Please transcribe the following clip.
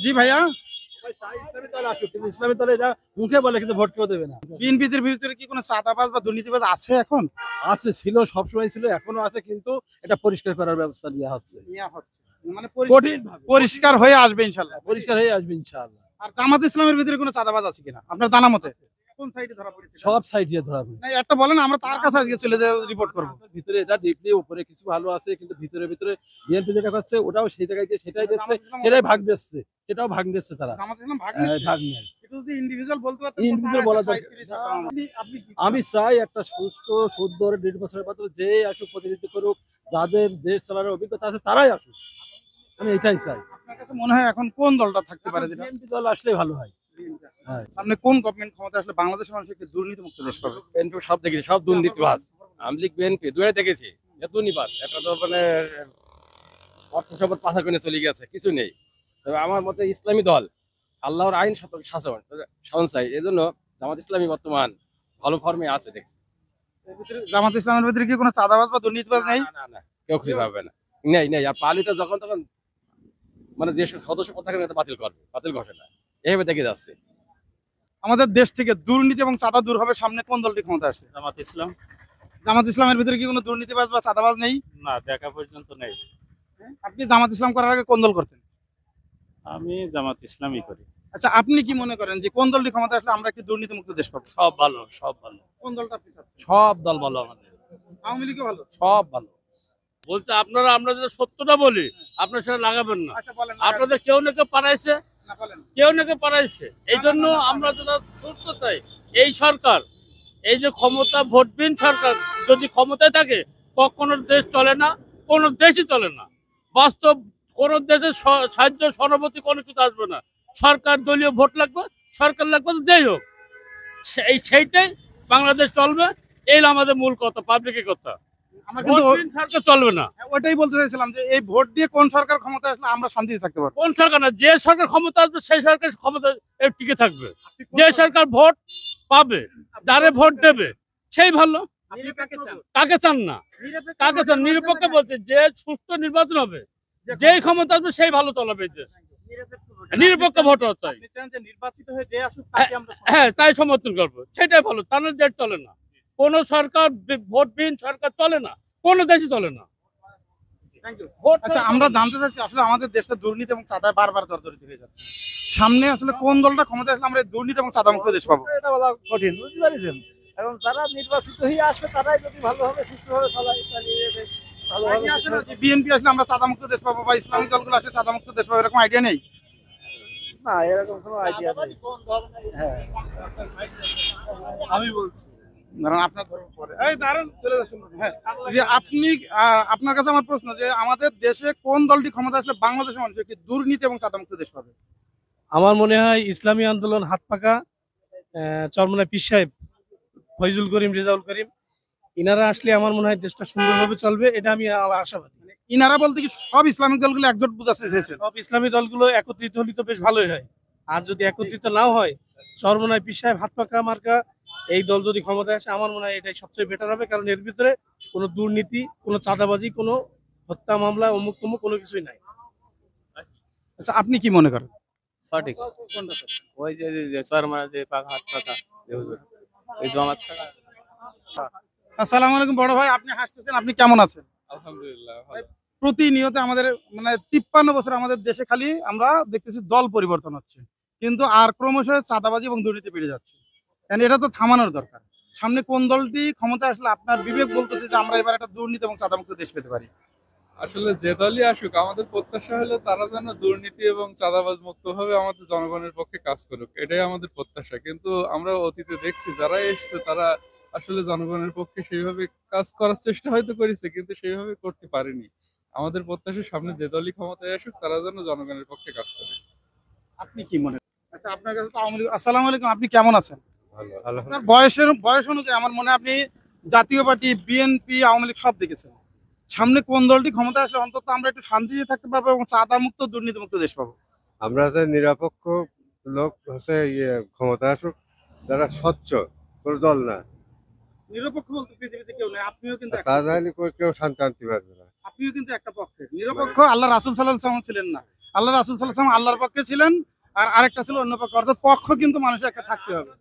জি ভাইয়া, ইসলামী দল আসুক, কিন্তু ইসলামী দলে এটা মুখে বলে কিন্তু ভোট কেউ দেবে না। বিএনপির ভিতরে কি কোনো চাঁদাবাজ বা দুর্নীতিবাজ আছে এখন? আছে, ছিল, সবসময় ছিল, এখনো আছে, কিন্তু এটা পরিষ্কার করার ব্যবস্থা নেওয়া হচ্ছে মানে কঠিন পরিষ্কার হয়ে আসবে ইনশাল্লাহ। পরিষ্কার হয়ে আসবে ইনশাআল্লাহ। আর জামাত ইসলামের ভিতরে কোনো চাঁদাবাজ আছে কিনা আপনার জানা মতে? কোন সাইডে ধরা পড়েছে? সব সাইড দিয়ে ধরা পড়েছে। না, একটা বলেন, আমরা তার কাছে আজকে চলে যে রিপোর্ট করব। ভিতরে এটা ডিপলি, উপরে কিছু ভালো আছে, কিন্তু ভিতরে ভিতরে বিএনপি যেটা করছে ওটাও সেই জায়গায় দিয়ে সেটাই দিচ্ছে, সেটাই ভাগ দিচ্ছে, সেটাও ভাগ দিচ্ছে তারা। জামাত ইসলাম ভাগ ভাগ নিচ্ছে। নেয়। এটা যদি ইন্ডিভিজুয়াল বলতে পারতেন, ইন্ডিভিজুয়াল বলা যায়। আপনি কি আমি চাই একটা সুস্থ শুদ্ধ নির্বাচনের মাধ্যমে যে আসুক, প্রতিনিধিত্ব করুক, যাদের দেশ চালানোর অভিজ্ঞতা আছে তারাই আসুক, আমি এটাই চাই। আপনার কাছে মনে হয় এখন কোন দলটা থাকতে পারে যেটা? বিএনপি দল আসলে ভালো হয়। হ্যাঁ, আপনি কোন গভর্নমেন্ট ক্ষমতা আসলে বাংলাদেশের মানুষ একটি দুর্নীতিমুক্ত দেশ পাবে? বিএনপি সব দেখেছি, সব দুর্নীতিবাজ। আওয়ামী লীগ বিএনপি দুয়ারে দেখেছি, দুর্নীতিবাজ। একটা তো মানে অর্থ সম্পদ পাচার করে চলে গেছে, কিছু নেই। তবে আমার মতে ইসলামী দল আল্লাহর আইন শাসন চাই, এই জন্য জামাত ইসলামী বর্তমান ভালো ফর্মে আছে দেখছি। এর ভিতরে জামাত ইসলামের ভিতরে কি কোনো চাঁদাবাজ বা দুর্নীতিবাজ নেই? না না না, কেউ খুশি পাবে না। নেই নেই, আর পালিত যখন তখন মানে যে সদস্য পদ থাকে না বাতিল করবে, বাতিল ঘোষণা এইভাবে দেখে যাচ্ছে। আমাদের দেশ থেকে দুর্নীতি এবং চাঁদা দূর হবে, সামনে কোন দলটি ক্ষমতা আসবে? জামাত ইসলাম। জামাত ইসলামের ভিতরে কি কোনো দুর্নীতিবাজ বা চাঁদাবাজ নেই? না, দেখা পর্যন্ত নেই। আপনি জামাত ইসলাম করার আগে কোন দল করতেন? আমি জামাত ইসলামই করি। আচ্ছা, আপনি কি মনে করেন যে কোন দলটি ক্ষমতা আসলে আমরা একটি দুর্নীতিমুক্ত দেশ পাবো? সব ভালো, সব ভালো, কোন দলটা আপনি চাচ্ছেন? সব দল ভালো আমাদের, আওয়ামী লীগও ভালো? সব ভালো। বলতে আমরা যদি সত্যটা বলি, আপনার সেটা লাগাবেন না। আচ্ছা বলেন, আপনাদের কেউ না কেউ পাঠাইছে, না বলেন। কেউ না কেউ পাঠাইছে। এই জন্য আমরা যেটা সত্য চাই, এই সরকার, এই যে ক্ষমতা ভোটবিহীন সরকার যদি ক্ষমতায় থাকে, কখনো দেশ চলে না, কোনো দেশই চলে না। বাস্তব কোন দেশের সাহায্য সহানুভূতি কোনো কিছু আসবে না। সরকার দলীয় ভোট লাগবে, সরকার লাগবে, তো যেই হোক সেইটাই বাংলাদেশ চলবে। এই আমাদের মূল কথা, পাবলিকের কথা। আমরা কিন্তু ভোটবিহীন সরকার চলবে না। ওটাই বলতে চাইছিলাম যে এই ভোট দিয়ে কোন সরকার ক্ষমতা আসলে আমরা শান্তিতে থাকতে পারবো। কোন সরকার না, যে সরকার ক্ষমতা আসবে সেই সরকার ক্ষমতা টিকে থাকবে। যে সরকার ভোট পাবে, যারে ভোট দেবে সেই ভালো। কাকে চান না, কাকে চান? নিরপেক্ষ বলতে যে সুষ্ঠু নির্বাচন হবে, যেই ক্ষমতা আসবে সেই ভালো চলাবে দেশ। নিরপেক্ষ ভোট তাই নির্বাচিত হয়ে যে আসুক হ্যাঁ, তাই সমর্থন করবো, সেটাই ভালো। তাহলে দেশ চলে না, কোন সরকার ভোটবিহীন সরকার চলে না, কোন দেশই চলে না। আচ্ছা, আমরা জানতে চাচ্ছি আসলে আমাদের দেশটা দুর্নীতি এবং চাঁদায় বারবার জর্জরিত হয়ে যাচ্ছে। সামনে আসলে কোন দলটা ক্ষমতা আসলে আমরা এই দুর্নীতি এবং চাঁদা মুক্ত দেশ পাবো? এটা বলা কঠিন, বুঝতে পারছেন? এখন যারা নির্বাচিত হয়ে আসবে তারাই যদি ভালোভাবে সুস্থভাবে চালায় তাহলে বেশ ভালো হবে। বিএনপি আসলে আমরা চাঁদা মুক্ত দেশ পাবো বা ইসলামিক দলগুলো আসলে চাঁদা মুক্ত দেশ পাবো, এরকম আইডিয়া নেই? না, এরকম কোনো আইডিয়া নেই। হ্যাঁ, আমি বলছি ধরেন আপনার ধর্ম পরে এই দাঁড়ান, চলে যাচ্ছেন। হ্যাঁ, যে আপনি আপনার কাছে আমার প্রশ্ন যে আমাদের দেশে কোন দলটি ক্ষমতা আসলে বাংলাদেশের মানুষ একটি দুর্নীতি এবং চাঁদা মুক্ত দেশ পাবে? আমার মনে হয় ইসলামী আন্দোলন হাত পাকা, চরমনায় পীর সাহেব ফয়জুল করিম, রেজাউল করিম, ইনারা আসলে আমার মনে হয় দেশটা সুন্দরভাবে চলবে, এটা আমি আশাবাদী। ইনারা বলতে কি সব ইসলামিক দলগুলো একজোট বুঝাতে চেয়েছেন? সব ইসলামী দলগুলো একত্রিত হলে তো বেশ ভালোই হয়। আর যদি একত্রিত নাও হয়, চরমনায় পীর সাহেব হাত পাকা মার্কা এই দল যদি ক্ষমতায় আসে, আমার মনে হয় এটাই সবচেয়ে বেটার হবে। কারণ এর ভিতরে কোনো দুর্নীতি, কোনো চাঁদাবাজি, কোনো হত্যা মামলা, অমুক তমুক কোনো কিছুই নাই। আচ্ছা, আপনি কি মনে করেন? সঠিক ওই যে চরমারা যে পাকা হাত পাকা যে হুজুর, এই জামাত ছাড়া। আসসালামু আলাইকুম বড় ভাই, আপনি হাসতেছেন, আপনি কেমন আছেন? আলহামদুলিল্লাহ প্রতিনিয়ত আমাদের মানে 53 বছর আমাদের দেশে খালি আমরা দেখতেছি দল পরিবর্তন হচ্ছে, কিন্তু আর ক্রমশ চাঁদাবাজি এবং দুর্নীতি বেড়ে যাচ্ছে। এটা তো থামানোর দরকার। সামনে কোন দলটি ক্ষমতা আসলে আপনার বিবেক বলতেছে যে আমরা এবার একটা দুর্নীতি এবং চাঁদামুক্ত দেশ পেতে পারি? আসলে যে দলই আসুক, আমাদের প্রত্যাশা হলো তারা যেন দুর্নীতি এবং চাঁদাবাজ মুক্ত ভাবে আমাদের জনগণের পক্ষে কাজ করুক, এটাই আমাদের প্রত্যাশা। কিন্তু আমরা অতীতে দেখছি যারা এসছে তারা আসলে জনগণের পক্ষে সেইভাবে কাজ করার চেষ্টা হয়তো করেছে, কিন্তু সেইভাবে করতে পারেনি। আমাদের প্রত্যাশা সামনে যে দলই ক্ষমতায় আসুক তারা যেন জনগণের পক্ষে কাজ করে। আপনি কি মনে করেন? আচ্ছা, আপনার কাছে তো আওয়ামী লীগ। আসসালামু আলাইকুম, আপনি কেমন আছেন? ভালো আপনার বয়স অনুযায়ী আমার মনে হয় আপনি জাতীয় পার্টি, বিএনপি, আওয়ামী লীগ সব দেখেছেন। সামনে কোন দলটি ক্ষমতা আসলে অন্তত আমরা একটু শান্তিতে থাকতে পারবো এবং চাঁদা মুক্ত দুর্নীতি মুক্ত দেশ পাবো? আমরা যে নিরপেক্ষ লোক হচ্ছে ক্ষমতা আসুক, যারা স্বচ্ছ, কোনো দল না। নিরপেক্ষ বলতে পৃথিবীতে কেউ নেই, আপনিও কিন্তু তা নাহলে কেউ শান্তি আনতে পারবে না। আপনিও কিন্তু একটা পক্ষে নিরপেক্ষ। আল্লাহ রাসূল সাল্লাল্লাহু আলাইহি ওয়াসাল্লাম ছিলেন না, আল্লাহ রাসূল সাল্লাল্লাহু আলাইহি ওয়াসাল্লাম আল্লাহর পক্ষে ছিলেন, আর আরেকটা ছিল অন্য পক্ষ, অর্থাৎ পক্ষ কিন্তু মানুষের একটা থাকতে হবে।